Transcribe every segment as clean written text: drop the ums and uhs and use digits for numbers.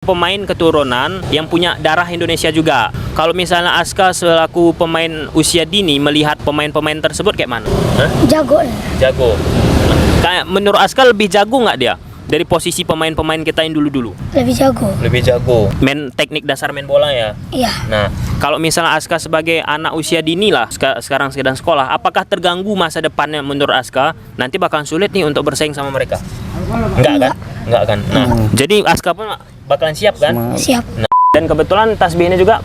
Pemain keturunan yang punya darah Indonesia juga. Kalau misalnya Aska selaku pemain usia dini melihat pemain-pemain tersebut kayak mana? Jago. Jago. Kayak menurut Aska lebih jago nggak dia dari posisi pemain-pemain kita yang dulu-dulu? Lebih jago. Lebih jago. Main teknik dasar main bola ya. Iya. Nah, kalau misalnya Aska sebagai anak usia dini lah sekarang sedang sekolah, apakah terganggu masa depannya menurut Aska? Nanti bakalan sulit nih untuk bersaing sama mereka. Enggak kan? Enggak kan. Nah, jadi Aska pun bakalan siap kan? Siap. Nah, dan kebetulan Tasbih ini juga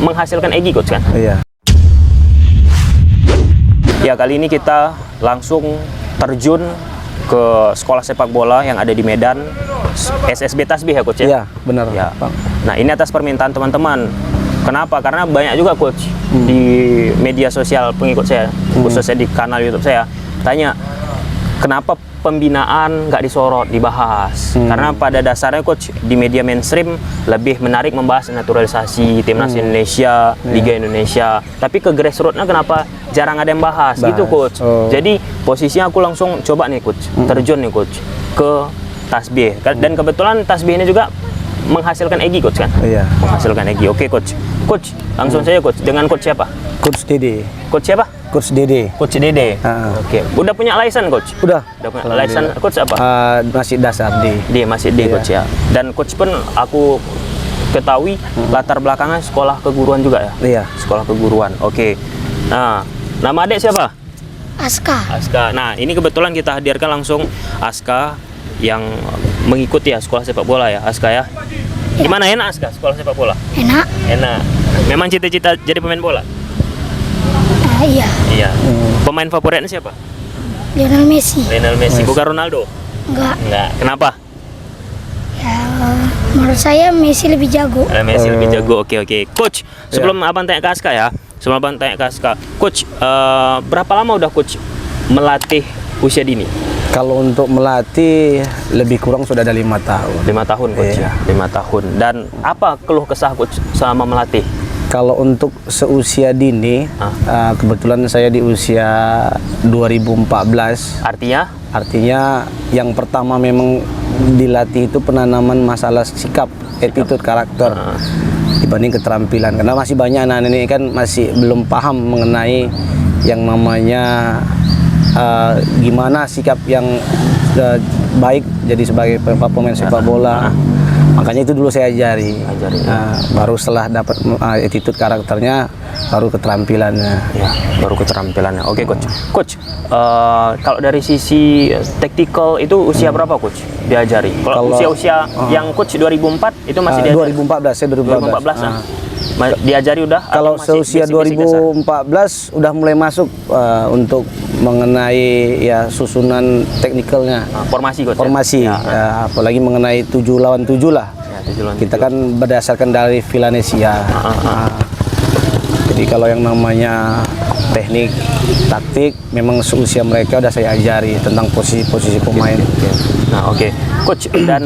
menghasilkan Egy coach kan? Iya. Ya, kali ini kita langsung terjun ke sekolah sepak bola yang ada di Medan, SSB Tasbih ya coach ya? Iya, benar. Ya. Bang. Nah, ini atas permintaan teman-teman. Kenapa? Karena banyak juga coach di media sosial pengikut saya, khususnya di kanal YouTube saya, tanya kenapa pembinaan nggak disorot, dibahas. Karena pada dasarnya coach di media mainstream lebih menarik membahas naturalisasi timnas Indonesia, Liga Indonesia. Tapi ke grassroots-nya kenapa jarang ada yang bahas? Gitu coach. Jadi posisinya aku langsung coba nih coach, terjun nih coach ke Tasbih. Dan kebetulan Tasbih ini juga menghasilkan Egy coach kan? Iya. Menghasilkan Egy. Oke coach. Coach, langsung saja coach. Dengan coach siapa? Coach Dede. Coach siapa? Coach Dede. Coach Dede. Oke. Udah punya license coach? Udah. Udah punya license. Coach apa? Masih dasar D. Dia masih D coach ya. Dan coach pun aku ketahui latar belakangnya sekolah keguruan juga ya? Iya. Sekolah keguruan. Oke. Nah, nama adik siapa? Aska. Aska. Nah, ini kebetulan kita hadirkan langsung Aska yang mengikuti ya sekolah sepak bola ya, Aska ya. Gimana, enak Aska sekolah sepak bola? Enak. Enak. Memang cita-cita jadi pemain bola? Iya. Iya. Pemain favoritnya siapa? Lionel Messi. Lionel Messi. Bukan Ronaldo? Enggak. Enggak. Kenapa? Ya, menurut saya Messi lebih jago. Messi lebih jago. Oke. Coach, sebelum abang tanya ke Aska ya, Coach, berapa lama udah coach melatih usia dini? Kalau untuk melatih lebih kurang sudah ada 5 tahun. 5 tahun coach ya. 5 tahun. Dan apa keluh kesah coach selama melatih? Kalau untuk seusia dini, kebetulan saya di usia 2014. Artinya yang pertama memang dilatih itu penanaman masalah sikap, attitude, karakter dibanding keterampilan. Karena masih banyak anak-anak ini kan masih belum paham mengenai yang namanya gimana sikap yang baik jadi sebagai pemain sepak bola. Makanya itu dulu saya ajari. Baru setelah dapat attitude karakternya, baru keterampilannya. Ya, baru keterampilannya. Oke coach. Coach, kalau dari sisi taktikal itu usia berapa coach diajari? Kalau usia-usia yang coach 2004 itu masih diajari? 2014, saya 2014. Diajari udah? Kalau seusia 2014 udah mulai masuk untuk mengenai ya susunan teknikalnya. Formasi coach. Formasi. Ya? Apalagi mengenai 7 lawan 7 lah. Ya, 7 lawan 7. Kita kan berdasarkan dari Villanesia. Jadi kalau yang namanya teknik, taktik, memang seusia mereka udah saya ajari tentang posisi-posisi pemain. Nah, oke. Coach, dan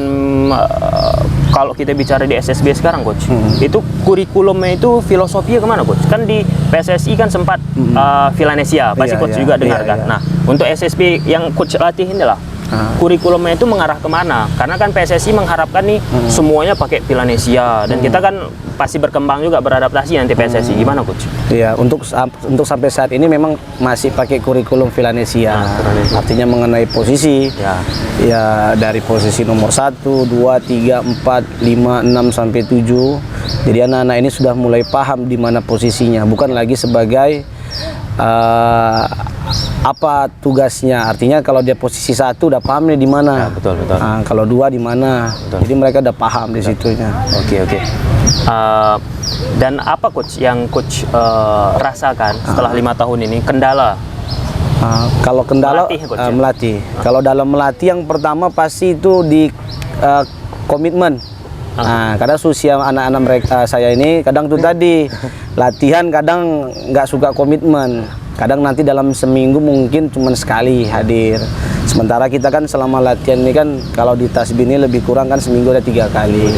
kalau kita bicara di SSB sekarang coach, itu kurikulumnya itu filosofinya kemana coach? Kan di PSSI kan sempat Villanesia, pasti coach juga dengar kan. Nah, untuk SSB yang coach latih ini lah, kurikulumnya itu mengarah kemana? Karena kan PSSI mengharapkan nih semuanya pakai Villanesia, dan kita kan pasti berkembang juga beradaptasi nanti PSSI. Gimana coach? Iya, untuk sampai saat ini memang masih pakai kurikulum Villanesia. Artinya mengenai posisi, ya dari posisi nomor 1, 2, 3, 4, 5, 6 sampai 7. Jadi anak-anak ini sudah mulai paham di mana posisinya, bukan lagi sebagai apa tugasnya. Artinya kalau dia posisi 1 udah paham nih di mana. Ya, betul. Kalau 2 di mana. Jadi mereka udah paham di situnya. Oke. Dan apa coach yang coach rasakan setelah 5 tahun ini kendala? Kalau kendala melatih. Kalau dalam melatih yang pertama pasti itu di komitmen. Kadang usia anak-anak mereka saya ini kadang tuh tadi latihan kadang nggak suka komitmen. Kadang nanti dalam seminggu mungkin cuma sekali hadir. Sementara kita kan selama latihan ini kan kalau di Tasbih ini lebih kurang kan seminggu ada 3 kali.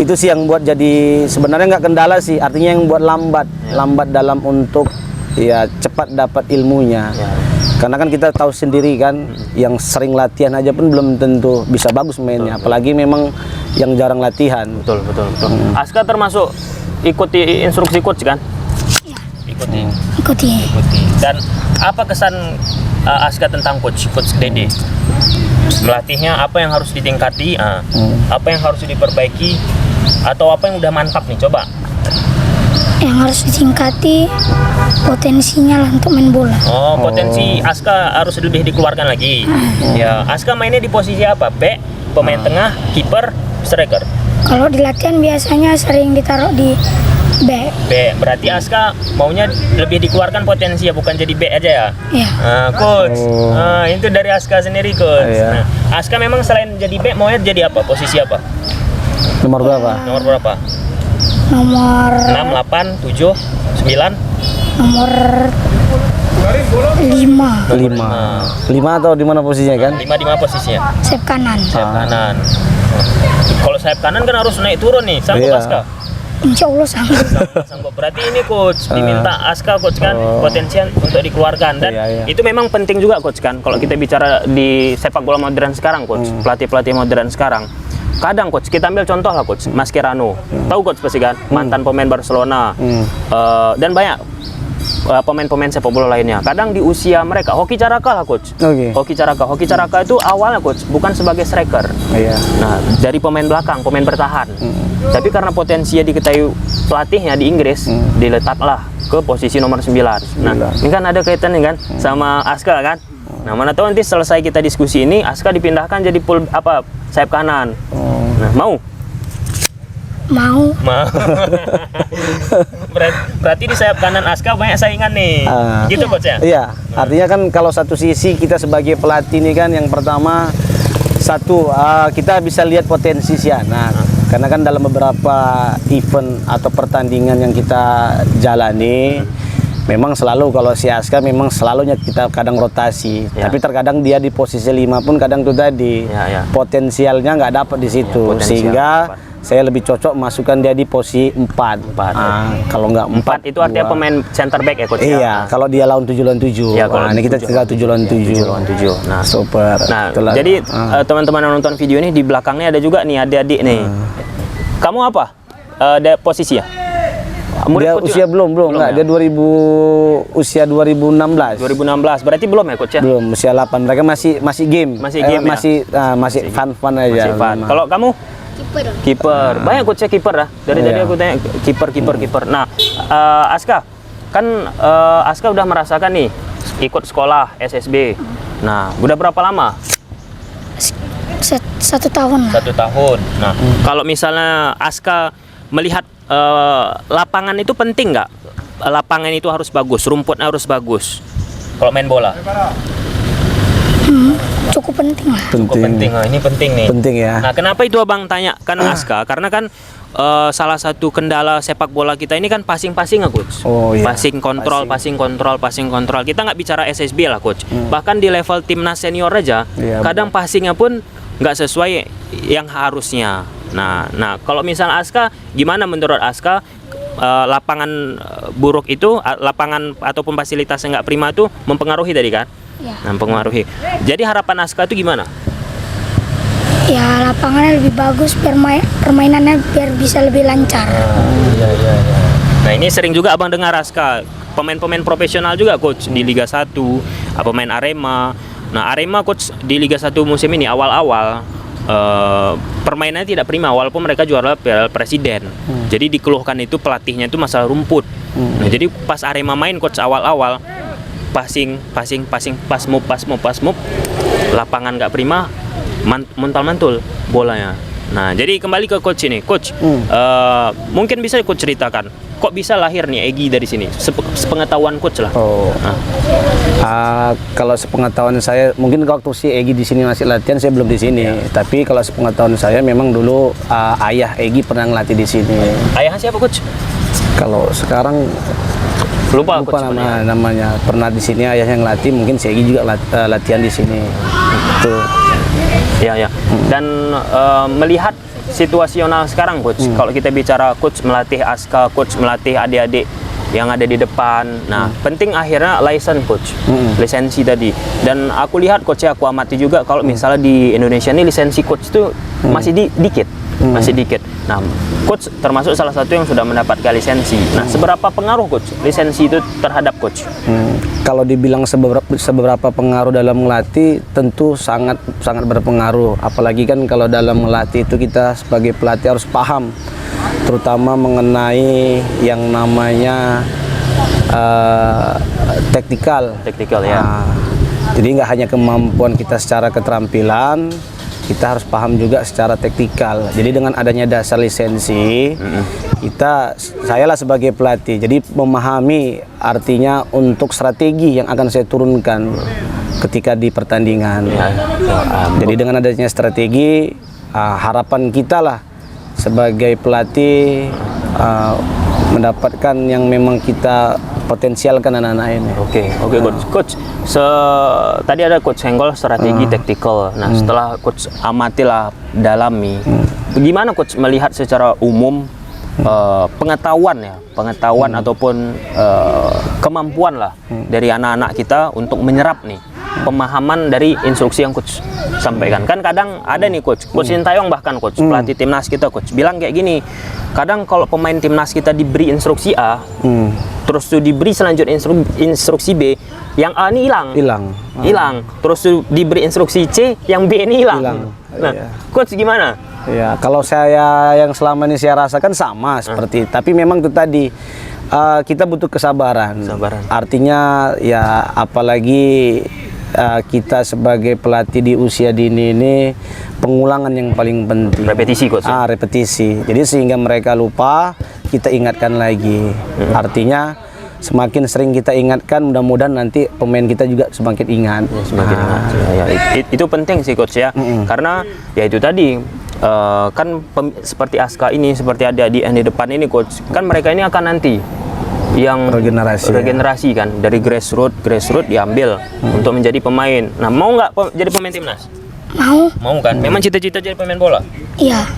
Itu sih yang buat jadi sebenarnya nggak kendala sih. Artinya yang buat lambat dalam untuk ya cepat dapat ilmunya. Karena kan kita tahu sendiri kan, yang sering latihan aja pun belum tentu bisa bagus mainnya. Apalagi memang yang jarang latihan. Betul. Aska termasuk ikuti instruksi coach kan? Ya, Ikuti. Dan apa kesan Aska tentang coach Dede? Melatihnya apa yang harus ditingkati, apa yang harus diperbaiki, atau apa yang udah mantap nih, coba. yang harus ditingkati potensinya lah untuk main bola. Oh, potensi Aska harus lebih dikeluarkan lagi. Ya, Aska mainnya di posisi apa? Back, pemain tengah, kiper, striker. Kalau di latihan biasanya sering ditaruh di back. Back, berarti Aska maunya lebih dikeluarkan potensi ya, bukan jadi back aja ya? Ya, Coach, itu dari Aska sendiri, Coach. Iya. Nah, Aska memang selain jadi back, maunya jadi apa? Posisi apa? Nomor berapa? Nomor berapa? nomor 6, 8, 7, 9? nomor 5 5 atau di mana posisinya kan? 5 di mana posisinya? sayap kanan. Sayap kanan. Kalau sayap kanan kan harus naik turun nih, sanggup Iya. Aska? Insya Allah sanggup. Sanggup. Berarti ini coach diminta Aska coach kan potensi untuk dikeluarkan, dan Iya. itu memang penting juga coach kan kalau kita bicara di sepak bola modern sekarang coach, pelatih modern sekarang. Kadang coach kita ambil contoh lah coach Mascherano, tahu coach pasti kan, mantan pemain Barcelona, dan banyak pemain-pemain sepak bola lainnya. Kadang di usia mereka, Hoki Caraka lah coach. Hoki Caraka itu awalnya coach bukan sebagai striker. Iya. Nah, dari pemain belakang, pemain bertahan. Tapi karena potensinya diketahui pelatihnya di Inggris, diletaklah ke posisi nomor 9. Nah, ini kan ada kaitannya kan sama Aska kan? Nah, mana tahu nanti selesai kita diskusi ini, Aska dipindahkan jadi sayap kanan. Nah, mau? Berarti di sayap kanan Aska banyak saingan nih. Gitu coach ya? Iya, artinya kan kalau satu sisi kita sebagai pelatih ini kan yang pertama kita bisa lihat potensi si anak. Karena kan dalam beberapa event atau pertandingan yang kita jalani, memang selalu kalau si Aska memang selalunya kita kadang rotasi, tapi terkadang dia di posisi 5 pun kadang tuh tadi potensialnya nggak dapat di situ, sehingga saya lebih cocok masukkan dia di posisi 4. Kalau nggak 4 itu artinya pemain center back ya coach? Iya, kalau dia lawan 7 lawan 7. Ya, kalau ini kita tinggal 7 lawan 7. Nah, super. Nah, jadi teman-teman yang nonton video ini di belakangnya ada juga nih adik-adik nih. Kamu apa? Ada posisi ya? Dia usia belum ya? enggak, dia usia 2016. 2016. Berarti belum ya coach ya? Belum, usia 8. Mereka masih game. Masih fun aja. Masih fun. Kalau kamu? Kiper. Banyak coach ya kiper ya. Dari tadi aku tanya kiper. Nah, Aska kan Aska udah merasakan nih ikut sekolah SSB. Nah, udah berapa lama? 1 tahun lah. 1 tahun. Nah, kalau misalnya Aska melihat lapangan itu penting nggak? Lapangan itu harus bagus, rumputnya harus bagus. Kalau main bola? Cukup penting lah. Cukup penting. Nah, ini penting nih. Penting ya. Nah, kenapa itu abang tanyakan Aska? Karena kan salah satu kendala sepak bola kita ini kan passing coach. Oh, iya. Passing kontrol. Kita nggak bicara SSB lah coach. Bahkan di level timnas senior aja, kadang passingnya pun nggak sesuai yang harusnya. Nah, kalau misalnya Aska, gimana menurut Aska lapangan buruk itu, lapangan ataupun fasilitasnya nggak prima itu mempengaruhi tadi kan? Ya. Mempengaruhi. Jadi harapan Aska itu gimana? Ya, lapangannya lebih bagus, permainannya biar bisa lebih lancar. Nah, ini sering juga abang dengar Aska, pemain-pemain profesional juga coach di Liga 1, pemain Arema. Nah, Arema coach di Liga 1 musim ini awal-awal permainannya tidak prima walaupun mereka juara Piala Presiden. Jadi dikeluhkan itu pelatihnya itu masalah rumput. Nah, jadi pas Arema main coach awal-awal passing, pass move, lapangan nggak prima, mantul bolanya. Nah, jadi kembali ke coach ini, coach. Mungkin bisa coach ceritakan, kok bisa lahir nih Egy dari sini? Sepengetahuan coach lah. Kalau sepengetahuan saya, mungkin waktu si Egy di sini masih latihan, saya belum di sini. Tapi kalau sepengetahuan saya, memang dulu ayah Egy pernah ngelatih di sini. Ayahnya siapa coach? Kalau sekarang lupa coach namanya. Pernah di sini ayahnya ngelatih, mungkin si Egy juga latihan di sini. Tuh. Ya. Dan melihat situasional sekarang coach, kalau kita bicara coach melatih Aska, coach melatih adik-adik yang ada di depan. Nah, penting akhirnya lisensi tadi. Dan aku lihat coach, aku amati juga kalau misalnya di Indonesia ini lisensi coach itu masih dikit. masih dikit. Nah, coach termasuk salah satu yang sudah mendapatkan lisensi. Nah, seberapa pengaruh coach lisensi itu terhadap coach? Kalau dibilang seberapa pengaruh dalam melatih, tentu sangat berpengaruh. Apalagi kan kalau dalam melatih itu kita sebagai pelatih harus paham, terutama mengenai yang namanya taktikal ya. Jadi nggak hanya kemampuan kita secara keterampilan, kita harus paham juga secara taktikal. Jadi dengan adanya dasar lisensi, saya lah sebagai pelatih, jadi memahami artinya untuk strategi yang akan saya turunkan ketika di pertandingan. Jadi dengan adanya strategi, harapan kita lah sebagai pelatih mendapatkan yang memang kita potensialkan anak-anak ini. Oke coach. Tadi ada coach senggol strategi taktikal. Nah, setelah coach amatilah dalami, bagaimana coach melihat secara umum pengetahuan ataupun kemampuan lah dari anak-anak kita untuk menyerap nih pemahaman dari instruksi yang coach sampaikan. Kan kadang ada nih coach Sintayong, bahkan coach pelatih timnas kita coach bilang kayak gini, kadang kalau pemain timnas kita diberi instruksi A, terus tuh diberi selanjutnya instruksi B, yang A ini hilang, terus tuh diberi instruksi C, yang B ini hilang. Nah, coach gimana? Ya, kalau saya yang selama ini saya rasakan sama seperti, tapi memang itu tadi kita butuh kesabaran. Artinya ya apalagi kita sebagai pelatih di usia dini ini, pengulangan yang paling penting. Repetisi coach. Repetisi. Jadi sehingga mereka lupa, kita ingatkan lagi. Artinya semakin sering kita ingatkan, mudah-mudahan nanti pemain kita juga semakin ingat. Itu penting sih coach ya. Karena ya itu tadi kan seperti Aska ini, seperti ada di depan ini coach, kan mereka ini akan nanti yang regenerasi kan, dari grassroots diambil untuk menjadi pemain. Nah, mau nggak jadi pemain timnas? Mau kan? Memang cita-cita jadi pemain bola? Iya.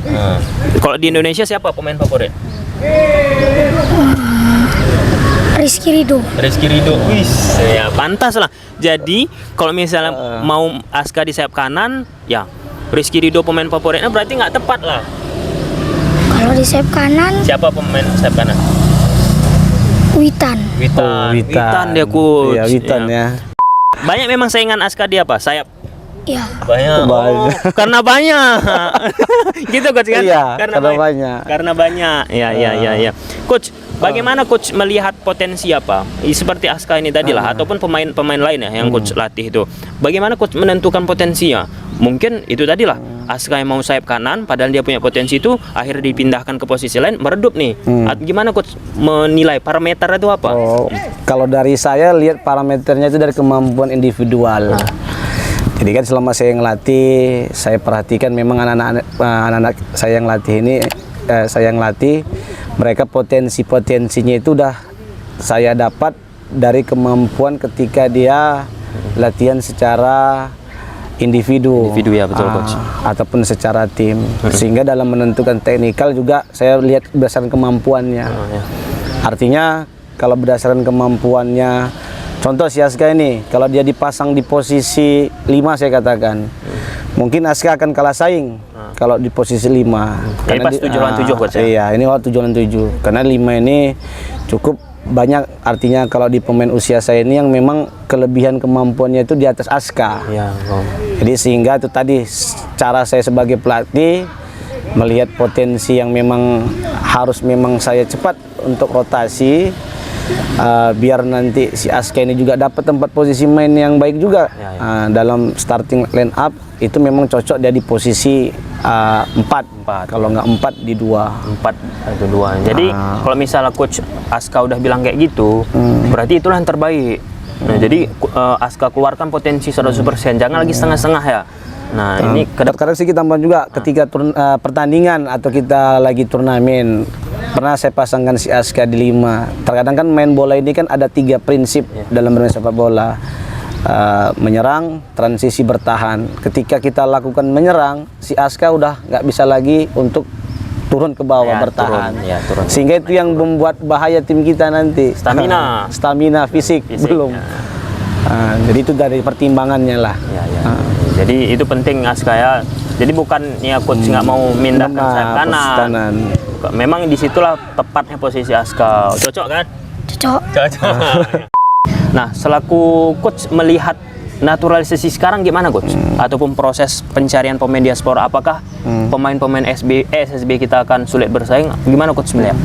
Kalau di Indonesia siapa pemain favorit? Rizky Ridho. Wis, ya pantas lah. Jadi kalau misalnya mau Aska di sayap kanan, ya Rizky Ridho pemain favoritnya, berarti nggak tepat lah. Kalau di sayap kanan, siapa pemain sayap kanan? Witan dia coach. Iya, Witan ya. Banyak memang saingan Aska di apa? Sayap. Iya. Banyak. Karena banyak. Gitu coach kan? Iya, karena banyak. Ya. Coach, bagaimana coach melihat potensi apa? Seperti Aska ini tadi lah, ataupun pemain lain ya yang coach latih itu. Bagaimana coach menentukan potensinya? Mungkin itu tadi lah, Aska yang mau sayap kanan, padahal dia punya potensi itu, akhirnya dipindahkan ke posisi lain, meredup nih. Gimana coach menilai parameter itu apa? Kalau dari saya lihat parameternya itu dari kemampuan individual. Jadi kan selama saya ngelatih, saya perhatikan memang anak-anak saya yang latih, mereka potensinya itu udah saya dapat dari kemampuan ketika dia latihan secara individu ya, betul coach, ataupun secara tim. Sehingga dalam menentukan teknikal juga saya lihat berdasarkan kemampuannya. Artinya kalau berdasarkan kemampuannya, contoh si Aska ini, kalau dia dipasang di posisi 5 saya katakan, mungkin Aska akan kalah saing kalau di posisi 5. Karena pas 7 lawan 7 coach ya? Iya, ini waktu 7 lawan 7. Karena 5 ini cukup banyak, artinya kalau di pemain usia saya ini yang memang kelebihan kemampuannya itu di atas Aska. Jadi sehingga itu tadi cara saya sebagai pelatih melihat potensi yang memang harus saya cepat untuk rotasi, biar nanti si Aska ini juga dapat tempat posisi main yang baik juga. Dalam starting line up itu memang cocok dia di posisi 4. Kalau nggak 4 di 2. Jadi kalau misalnya coach Aska udah bilang kayak gitu, berarti itulah yang terbaik. Nah, jadi Aska keluarkan potensi 100%, jangan lagi setengah-setengah ya. Nah, ini kadang-kadang sih kita tambah juga ketika pertandingan atau kita lagi turnamen. Pernah saya pasangkan si Aska di 5. Terkadang kan main bola ini kan ada 3 prinsip dalam bermain sepak bola. Menyerang, transisi, bertahan. Ketika kita lakukan menyerang, si Aska udah nggak bisa lagi untuk turun ke bawah, bertahan. Turun. Sehingga itu yang membuat bahaya tim kita nanti. Stamina fisik belum. Jadi itu dari pertimbangannya lah. Jadi itu penting Aska ya. Jadi bukan ya coach nggak mau mindahkan sayap kanan. Memang disitulah tepatnya posisi Aska. Cocok kan? Cocok. Nah, selaku coach melihat naturalisasi sekarang gimana coach? Ataupun proses pencarian pemain diaspora, apakah pemain-pemain SSB kita akan sulit bersaing? Gimana coach melihat?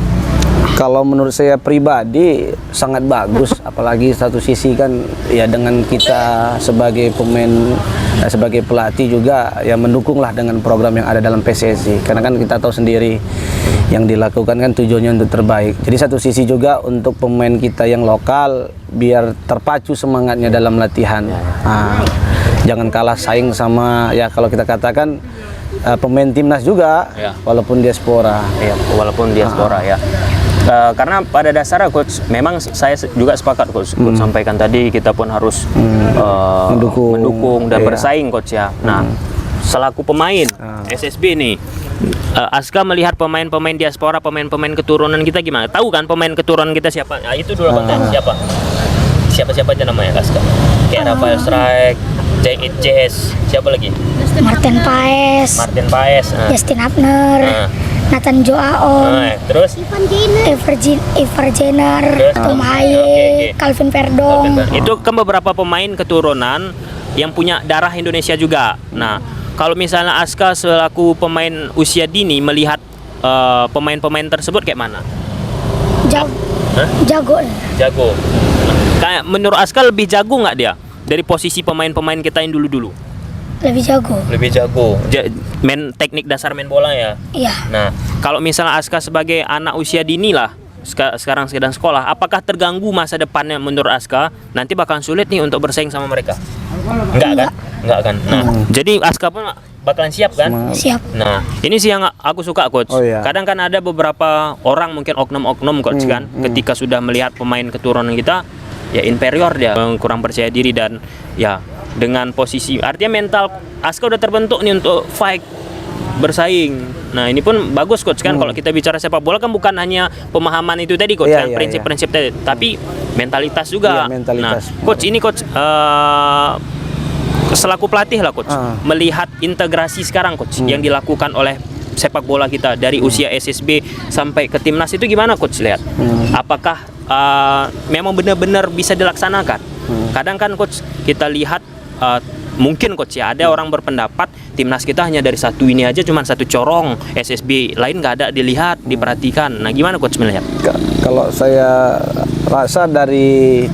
Kalau menurut saya pribadi sangat bagus, apalagi satu sisi kan ya dengan kita sebagai pemain, sebagai pelatih juga ya mendukunglah dengan program yang ada dalam PSSI. Karena kan kita tahu sendiri yang dilakukan kan tujuannya untuk terbaik. Jadi satu sisi juga untuk pemain kita yang lokal biar terpacu semangatnya dalam latihan. Jangan kalah saing sama ya kalau kita katakan pemain timnas juga, walaupun diaspora. Ya, walaupun diaspora ya. Karena pada dasarnya coach, memang saya juga sepakat coach, sampaikan tadi kita pun harus mendukung dan bersaing coach ya. Nah, selaku pemain SSB nih, Aska melihat pemain-pemain diaspora, pemain-pemain keturunan kita gimana? Tahu kan pemain keturunan kita siapa? Nah, itu dulu siapa? Siapa aja namanya Aska? Kayak Rafael Strike, Jess, siapa lagi? Martin Paes, Justin Abner, Nathan Joao, terus Ever Jenner, Tom Haye, Calvin Verdong. Itu kan beberapa pemain keturunan yang punya darah Indonesia juga. Nah, kalau misalnya Aska selaku pemain usia dini melihat pemain-pemain tersebut kayak mana? Jago. Kayak menurut Aska lebih jago nggak dia dari posisi pemain-pemain kita yang dulu-dulu? Lebih jago. Main teknik dasar main bola ya. Iya. Nah, kalau misalnya Aska sebagai anak usia dini lah, sekarang sedang sekolah, apakah terganggu masa depannya menurut Aska? Nanti bakal sulit nih untuk bersaing sama mereka. Enggak kan? Nah, jadi Aska pun bakalan siap kan? Siap. Nah, ini sih yang aku suka coach. Kadang kan ada beberapa orang mungkin oknum-oknum coach kan, ketika sudah melihat pemain keturunan kita, ya inferior dia, kurang percaya diri dan ya dengan posisi artinya mental Aska udah terbentuk nih untuk fight bersaing. Nah, ini pun bagus coach kan kalau kita bicara sepak bola kan bukan hanya pemahaman itu tadi coach kan prinsip-prinsip tadi, tapi mentalitas juga. Nah, coach ini coach selaku pelatih lah coach melihat integrasi sekarang coach yang dilakukan oleh sepak bola kita dari usia SSB sampai ke timnas itu gimana coach lihat? Apakah memang benar-benar bisa dilaksanakan? Kadang kan coach kita lihat mungkin coach ya ada orang berpendapat timnas kita hanya dari satu ini aja, cuma satu corong, SSB lain nggak ada dilihat, diperhatikan. Nah, gimana coach melihat? Kalau saya rasa dari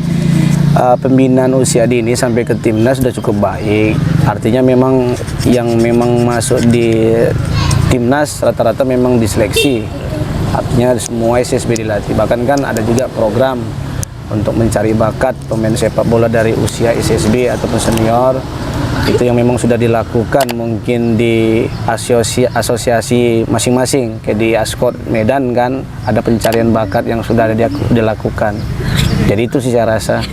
pembinaan usia dini sampai ke timnas sudah cukup baik. Artinya memang yang memang masuk di timnas rata-rata memang diseleksi. Artinya semua SSB dilatih. Bahkan kan ada juga program untuk mencari bakat pemain sepak bola dari usia SSB ataupun senior. Itu yang memang sudah dilakukan mungkin di asosiasi masing-masing. Kayak di Askot Medan kan ada pencarian bakat yang sudah dilakukan. Jadi itu sih saya rasa.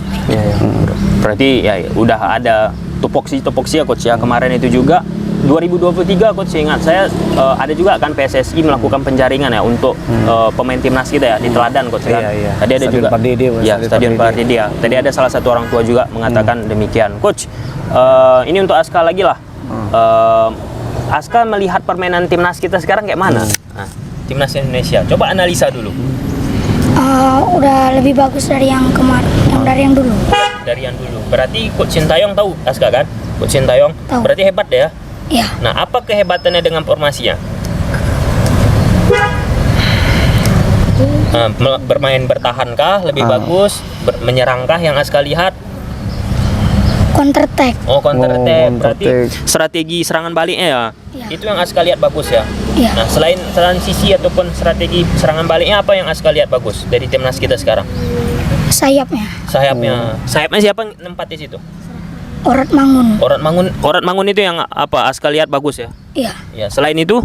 Berarti ya udah ada tupoksi ya coach ya. Kemarin itu juga 2023 coach ingat saya ada juga kan PSSI melakukan penjaringan ya untuk pemain timnas kita ya di Teladan coach kan. Tadi ada Stadion juga Stadion Pardede ya. Tadi ada salah satu orang tua juga mengatakan demikian. Coach, ini untuk Aska lagi lah. Aska melihat permainan timnas kita sekarang kayak mana? Nah, timnas Indonesia. Coba analisa dulu. Udah lebih bagus dari yang kemarin, dari yang dulu. Dari yang dulu. Berarti Coach Sintayong tahu Aska kan? Coach Sintayong. Tahu. Berarti hebat ya? Iya. Nah, apa kehebatannya dengan formasinya? Bermain bertahankah lebih bagus? Menyerangkah yang Aska lihat? Counter attack. Oh, counter attack. Berarti strategi serangan baliknya ya? Iya. Itu yang Aska lihat bagus ya? Iya. Nah, selain transisi ataupun strategi serangan baliknya, apa yang Aska lihat bagus dari timnas kita sekarang? Sayapnya. Sayapnya siapa nempat di situ? Orat Mangun. Orat Mangun itu yang apa Aska lihat bagus ya? Iya. Ya, selain itu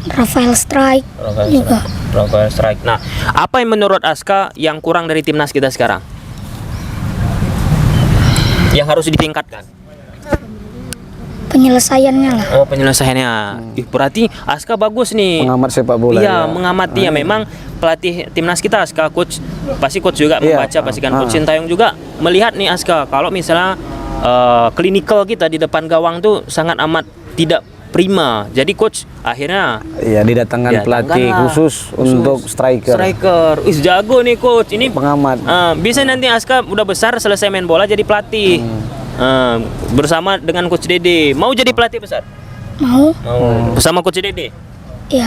Rafael Strike juga. Rafael Strike. Nah, apa yang menurut Aska yang kurang dari timnas kita sekarang? Yang harus ditingkatkan? Penyelesaiannya lah. Oh, penyelesaiannya. Berarti Aska bagus nih. Pengamat sepak bola. Iya, mengamati ya. Memang pelatih timnas kita Aska coach pasti coach juga membaca pasti kan Coach Sintayong juga melihat nih Aska kalau misalnya klinikal kita di depan gawang tuh sangat amat tidak prima. Jadi coach akhirnya Ya didatangkan pelatih lah. khusus untuk striker. Wih, jago nih coach. Ini Pengamat. bisa nanti Aska udah besar selesai main bola jadi pelatih. Bersama dengan coach Dede. Mau jadi pelatih besar? Mau? Bersama coach Dede. Ya.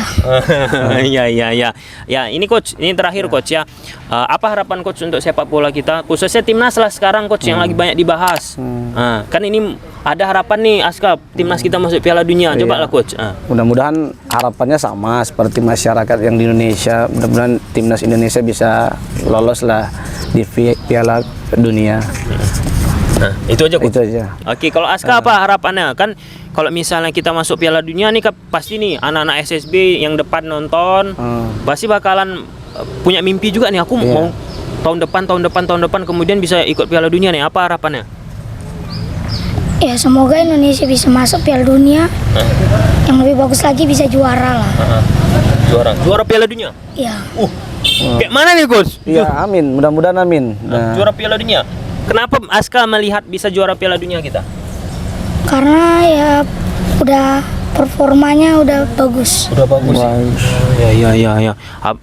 Ya, ini coach, ini terakhir coach ya. Apa harapan coach untuk sepak bola kita, khususnya timnas lah sekarang coach yang lagi banyak dibahas. Kan ini ada harapan nih Aska, timnas kita masuk Piala Dunia. Coba lah coach. Mudah-mudahan harapannya sama seperti masyarakat yang di Indonesia. Mudah-mudahan timnas Indonesia bisa lolos lah di Piala Dunia. Nah, itu aja coach. Itu aja. Oke, kalau Aska apa harapannya? Kan kalau misalnya kita masuk Piala Dunia nih pasti nih anak-anak SSB yang depan nonton pasti bakalan punya mimpi juga nih. Aku mau tahun depan kemudian bisa ikut Piala Dunia nih. Apa harapannya? Ya semoga Indonesia bisa masuk Piala Dunia. Yang lebih bagus lagi bisa juara lah. Juara Piala Dunia? Ya. Kayak mana nih coach? Iya, amin. Mudah-mudahan amin. Juara Piala Dunia. Kenapa Aska melihat bisa juara Piala Dunia kita? Karena ya udah performanya udah bagus. Udah bagus.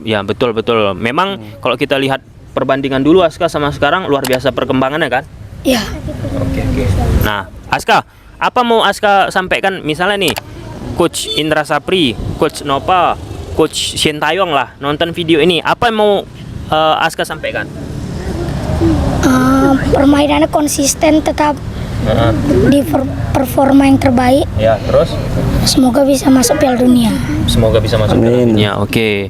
Ya betul. Memang kalau kita lihat perbandingan dulu Aska sama sekarang luar biasa perkembangannya kan? Ya. Oke. Nah, Aska, apa mau Aska sampaikan misalnya nih Coach Indra Sapri, Coach Nova, Coach Sintayong lah nonton video ini, apa yang mau Aska sampaikan? Permainannya konsisten, tetap di performa yang terbaik. Ya, terus Semoga bisa masuk Piala Dunia. semoga bisa masuk Piala Amin. Dunia. Oke.